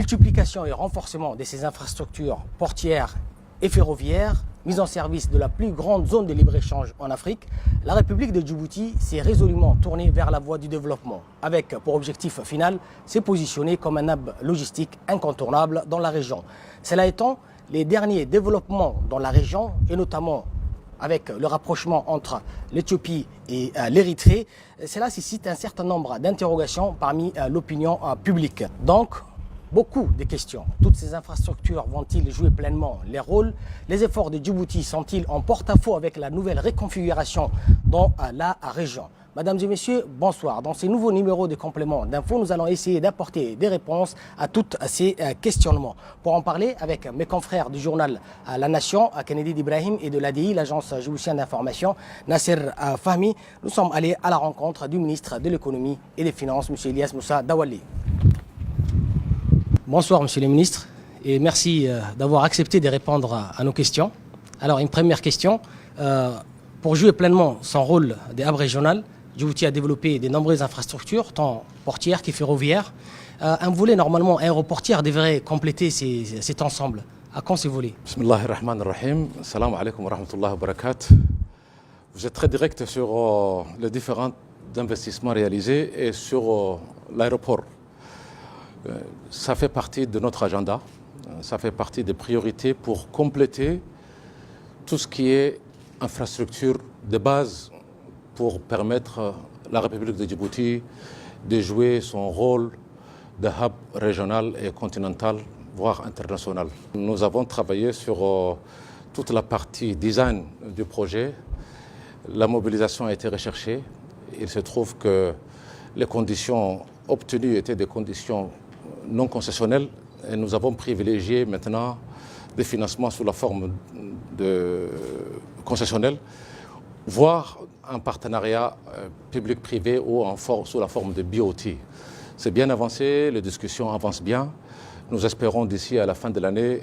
Multiplication et renforcement de ces infrastructures portières et ferroviaires, mise en service de la plus grande zone de libre-échange en Afrique, la République de Djibouti s'est résolument tournée vers la voie du développement, avec pour objectif final se positionner comme un hub logistique incontournable dans la région. Cela étant, les derniers développements dans la région, et notamment avec le rapprochement entre l'Éthiopie et l'Érythrée, cela suscite un certain nombre d'interrogations parmi l'opinion publique. Donc, beaucoup de questions. Toutes ces infrastructures vont-ils jouer pleinement les rôles? Les efforts de Djibouti sont-ils en porte-à-faux avec la nouvelle réconfiguration dans la région? Mesdames et messieurs, bonsoir. Dans ces nouveaux numéros de compléments d'infos, nous allons essayer d'apporter des réponses à tous ces questionnements. Pour en parler avec mes confrères du journal La Nation, Kennedy Ibrahim, et de l'ADI, l'agence djiboutienne d'information, Nasser Fahmi, nous sommes allés à la rencontre du ministre de l'économie et des finances, M. Ilyas Moussa Dawali. Bonsoir, Monsieur le ministre, et merci d'avoir accepté de répondre à nos questions. Alors, une première question. Pour jouer pleinement son rôle de hub régional, Djibouti a développé de nombreuses infrastructures, tant portières que ferroviaires. Un volet, normalement aéroportière, devrait compléter cet ensemble. À quand ce volet? Bismillahirrahmanirrahim. Salam alaikum wa rahmatullahi wa barakatuh. Vous êtes très direct sur les différents investissements réalisés et sur l'aéroport. Ça fait partie de notre agenda, ça fait partie des priorités pour compléter tout ce qui est infrastructure de base pour permettre à la République de Djibouti de jouer son rôle de hub régional et continental, voire international. Nous avons travaillé sur toute la partie design du projet. La mobilisation a été recherchée. Il se trouve que les conditions obtenues étaient des conditions non concessionnels et nous avons privilégié maintenant des financements sous la forme de concessionnels, voire un partenariat public-privé ou sous la forme de BOT. C'est bien avancé, les discussions avancent bien. Nous espérons d'ici à la fin de l'année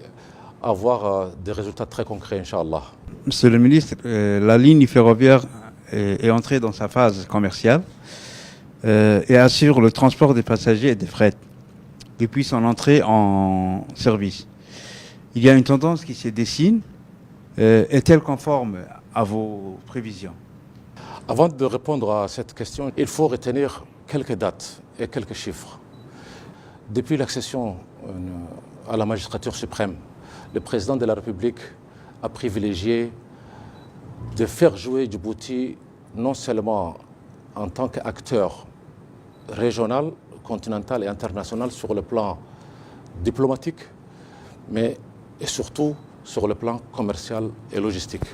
avoir des résultats très concrets, Inch'Allah. Monsieur le ministre, la ligne ferroviaire est entrée dans sa phase commerciale et assure le transport des passagers et des fret depuis son entrée en service. Il y a une tendance qui se dessine. Est-elle conforme à vos prévisions? Avant de répondre à cette question, il faut retenir quelques dates et quelques chiffres. Depuis l'accession à la magistrature suprême, le président de la République a privilégié de faire jouer Djibouti non seulement en tant qu'acteur régional, continental et international sur le plan diplomatique, mais et surtout sur le plan commercial et logistique.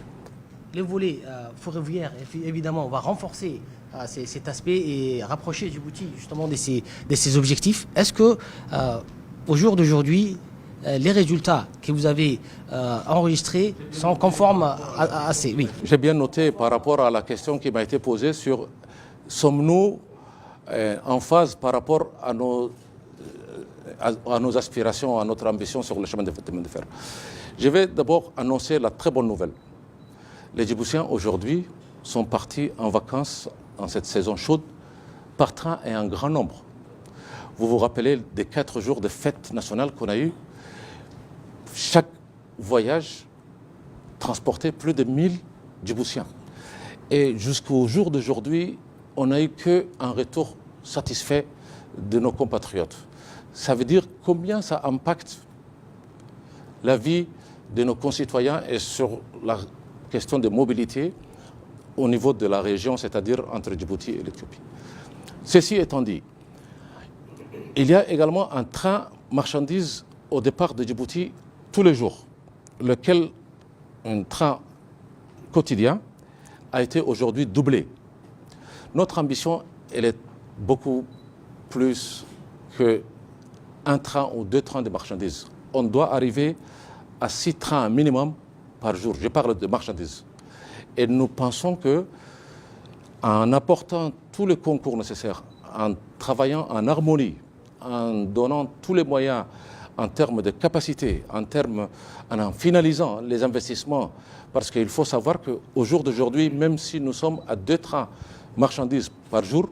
Le volet ferroviaire, évidemment, on va renforcer cet aspect et rapprocher Djibouti justement de ses objectifs. Est-ce que, au jour d'aujourd'hui, les résultats que vous avez enregistrés sont conformes à ces... Oui. J'ai bien noté par rapport à la question qui m'a été posée sur sommes-nous en phase par rapport à nos aspirations, à notre ambition sur le chemin de fer. Je vais d'abord annoncer la très bonne nouvelle. Les Djiboutiens aujourd'hui sont partis en vacances en cette saison chaude par train et en grand nombre. Vous vous rappelez des 4 jours de fête nationale qu'on a eu. Chaque voyage transportait plus de 1000 Djiboutiens. Et jusqu'au jour d'aujourd'hui, on n'a eu qu'un retour satisfait de nos compatriotes. Ça veut dire combien ça impacte la vie de nos concitoyens et sur la question de mobilité au niveau de la région, c'est-à-dire entre Djibouti et l'Éthiopie. Ceci étant dit, il y a également un train marchandises au départ de Djibouti tous les jours, lequel, un train quotidien, a été aujourd'hui doublé. Notre ambition, elle est beaucoup plus qu'un train ou 2 trains de marchandises. On doit arriver à 6 trains minimum par jour. Je parle de marchandises. Et nous pensons qu'en apportant tous les concours nécessaires, en travaillant en harmonie, en donnant tous les moyens en termes de capacité, en finalisant les investissements, parce qu'il faut savoir qu'au jour d'aujourd'hui, même si nous sommes à 2 trains marchandises par jour,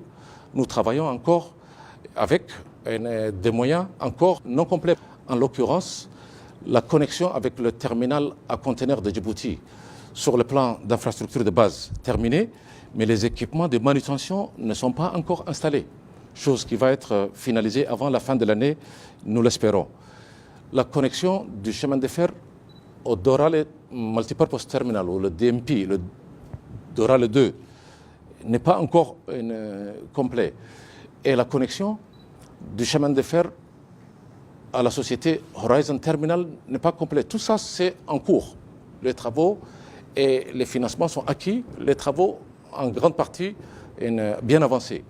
nous travaillons encore avec des moyens encore non complets. En l'occurrence, la connexion avec le terminal à conteneurs de Djibouti sur le plan d'infrastructure de base terminée, mais les équipements de manutention ne sont pas encore installés, chose qui va être finalisée avant la fin de l'année, nous l'espérons. La connexion du chemin de fer au Doral Multipurpose Terminal, ou le DMP, le Doral 2, n'est pas encore complet. Et la connexion du chemin de fer à la société Horizon Terminal n'est pas complète. Tout ça, c'est en cours. Les travaux et les financements sont acquis, les travaux en grande partie bien avancés.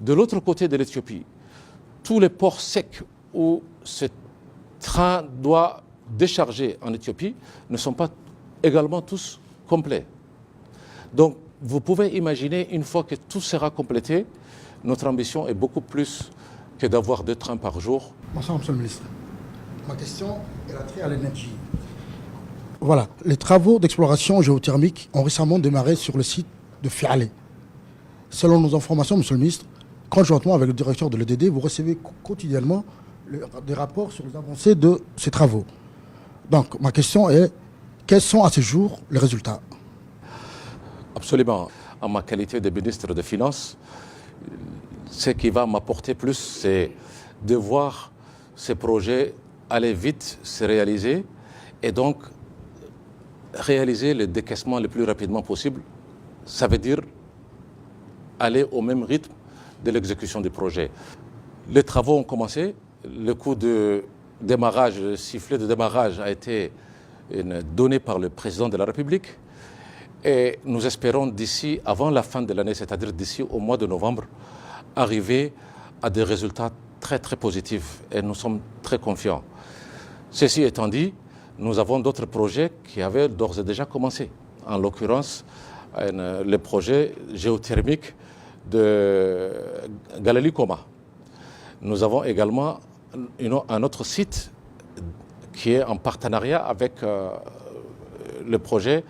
De l'autre côté de l'Éthiopie, tous les ports secs où ce train doit décharger en Éthiopie ne sont pas également tous complets. Donc, vous pouvez imaginer, une fois que tout sera complété, notre ambition est beaucoup plus que d'avoir 2 trains par jour. Bonsoir, Monsieur le Ministre. Ma question est l'attrait à l'énergie. Voilà, les travaux d'exploration géothermique ont récemment démarré sur le site de Fialé. Selon nos informations, Monsieur le Ministre, conjointement avec le directeur de l'EDD, vous recevez quotidiennement des rapports sur les avancées de ces travaux. Donc, ma question est, quels sont à ce jour les résultats? Absolument. En ma qualité de ministre des Finances, ce qui va m'apporter plus, c'est de voir ces projets aller vite se réaliser et donc réaliser le décaissement le plus rapidement possible. Ça veut dire aller au même rythme de l'exécution du projet. Les travaux ont commencé. Le coup de démarrage, le sifflet de démarrage a été donné par le président de la République. Et nous espérons d'ici, avant la fin de l'année, c'est-à-dire d'ici au mois de novembre, arriver à des résultats très très positifs. Et nous sommes très confiants. Ceci étant dit, nous avons d'autres projets qui avaient d'ores et déjà commencé. En l'occurrence, le projet géothermique de Galali-Coma. Nous avons également un autre site qui est en partenariat avec le projet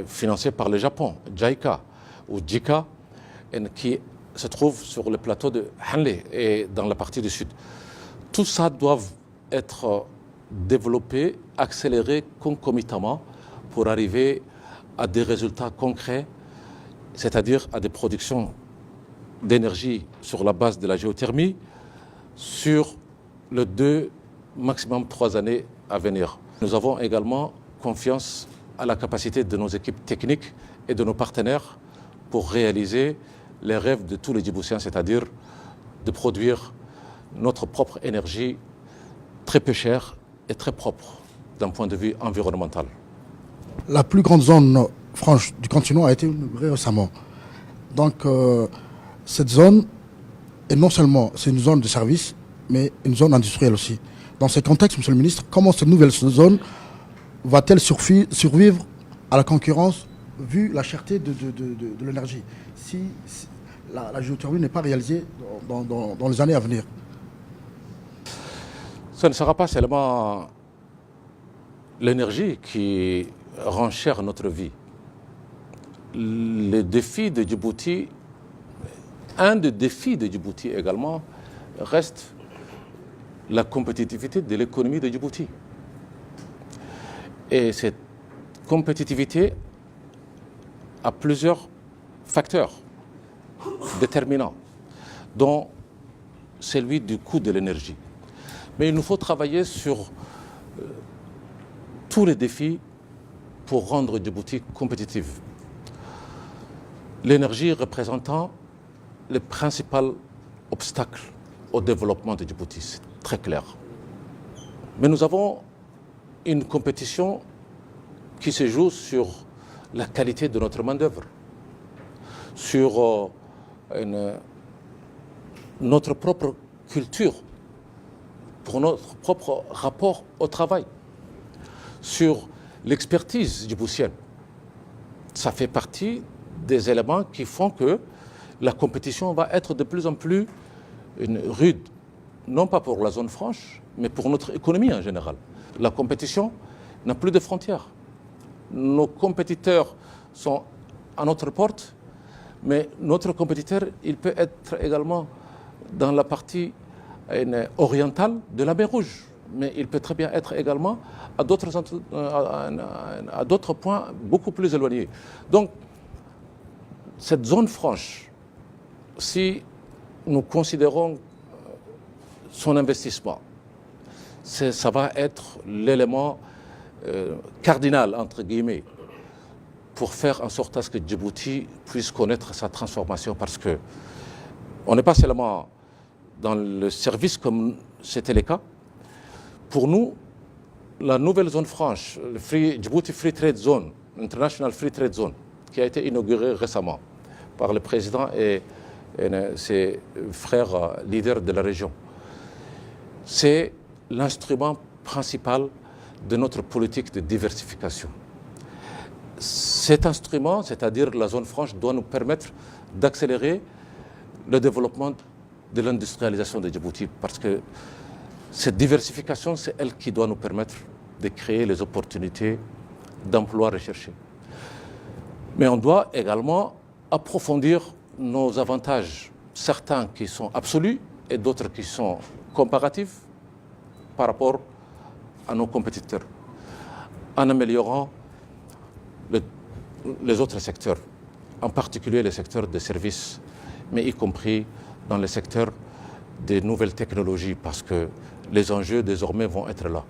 financé par le Japon, JICA ou JICA, qui se trouve sur le plateau de Hanley et dans la partie du sud. Tout ça doit être développé, accéléré concomitamment pour arriver à des résultats concrets, c'est-à-dire à des productions d'énergie sur la base de la géothermie sur les 2, maximum 3 années à venir. Nous avons également confiance à la capacité de nos équipes techniques et de nos partenaires pour réaliser les rêves de tous les Djiboutiens, c'est-à-dire de produire notre propre énergie très peu chère et très propre d'un point de vue environnemental. La plus grande zone franche du continent a été inaugurée récemment. Donc, cette zone est non seulement c'est une zone de service, mais une zone industrielle aussi. Dans ce contexte, Monsieur le Ministre, comment cette nouvelle zone va-t-elle survivre à la concurrence vu la cherté de l'énergie si la géothermie n'est pas réalisée dans les années à venir? Ce ne sera pas seulement l'énergie qui renchère notre vie. Le défi de Djibouti, un des défis de Djibouti également, reste la compétitivité de l'économie de Djibouti. Et cette compétitivité a plusieurs facteurs déterminants, dont celui du coût de l'énergie. Mais il nous faut travailler sur tous les défis pour rendre Djibouti compétitive. L'énergie représentant le principal obstacle au développement de Djibouti, c'est très clair. Mais nous avons une compétition qui se joue sur la qualité de notre main-d'œuvre, sur notre propre culture, pour notre propre rapport au travail, sur l'expertise djiboutienne. Ça fait partie des éléments qui font que la compétition va être de plus en plus rude, non pas pour la zone franche, mais pour notre économie en général. La compétition n'a plus de frontières. Nos compétiteurs sont à notre porte, mais notre compétiteur, il peut être également dans la partie orientale de la mer Rouge. Mais il peut très bien être également à d'autres points beaucoup plus éloignés. Donc, cette zone franche, si nous considérons son investissement, ça va être l'élément cardinal, entre guillemets, pour faire en sorte à ce que Djibouti puisse connaître sa transformation, parce que on n'est pas seulement dans le service comme c'était le cas. Pour nous, la nouvelle zone franche, le Djibouti Free Trade Zone, International Free Trade Zone, qui a été inaugurée récemment par le président et ses frères leaders de la région, c'est l'instrument principal de notre politique de diversification. Cet instrument, c'est-à-dire la zone franche, doit nous permettre d'accélérer le développement de l'industrialisation de Djibouti, parce que cette diversification, c'est elle qui doit nous permettre de créer les opportunités d'emploi recherchés. Mais on doit également approfondir nos avantages, certains qui sont absolus et d'autres qui sont comparatifs par rapport à nos compétiteurs, en améliorant les autres secteurs, en particulier les secteurs des services, mais y compris dans les secteurs des nouvelles technologies, parce que les enjeux désormais vont être là.